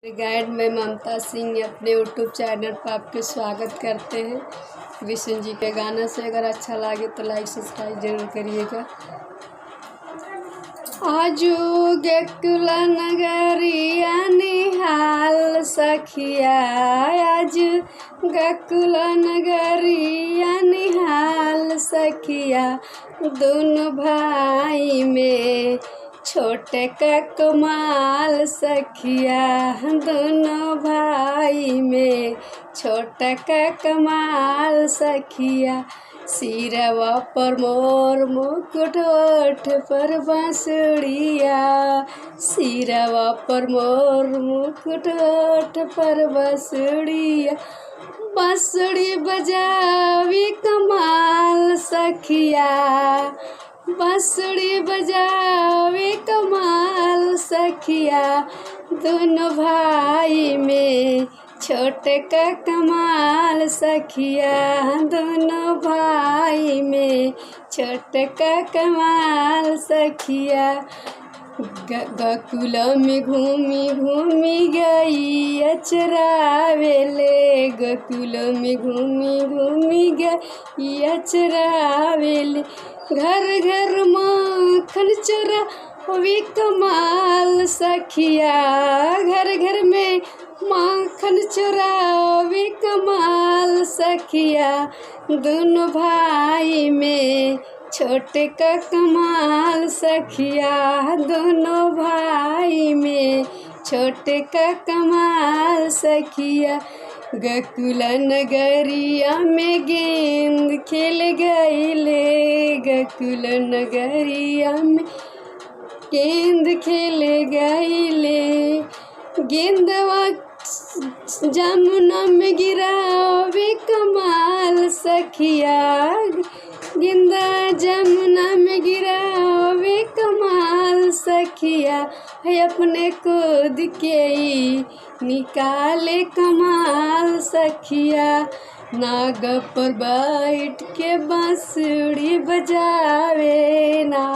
Guide मैं ममता सिंह अपने YouTube channel पर आपके स्वागत करते हैं। विष्णु जी के गाना से अगर अच्छा लगे तो लाइक सब्सक्राइब जरूर करिएगा। आजू गोकुल नगरिया निहाल सखिया, आजू गोकुल नगरिया निहाल सखिया, दोनों भाई में छोटे का कमाल सखिया, दोनों भाई में छोटा का कमाल सखिया। सिरवा पर मोर मुकुट ओठ पर बांसुड़िया, सिरवा पर मोर मुकुट ओठ पर बांसुड़िया, बांसुड़ी बजावी कमाल सखिया, बांसुड़ी बजावे कमाल सखिया, दोनों भाई में छोटे का कमाल सखिया, दोनों भाई में छोटे का कमाल सखिया। गोकुल में घूमी घूमी गई अचरावेले, गोकुल में घूमी घूमी गई अचरावेले, घर घर माखन चोरावी कमाल सखिया, घर घर में माखन चोरावी कमाल सखिया, दोनों भाई में छोटे का कमाल सखिया, दोनों भाई में छोटे का कमाल सखिया। गोकुल नगरिया में गेंद खेल गईले, गोकुल नगरिया में गेंद खेल गईले, गेंदवा जमुना में गिरावे कमाल सखिया, गेंदा जमुना में गिरावे कमाल सखिया, है अपने खुद के ही निकाले कमाल सखिया। नाग पर बैठ के बांसुड़ी बजावे ना।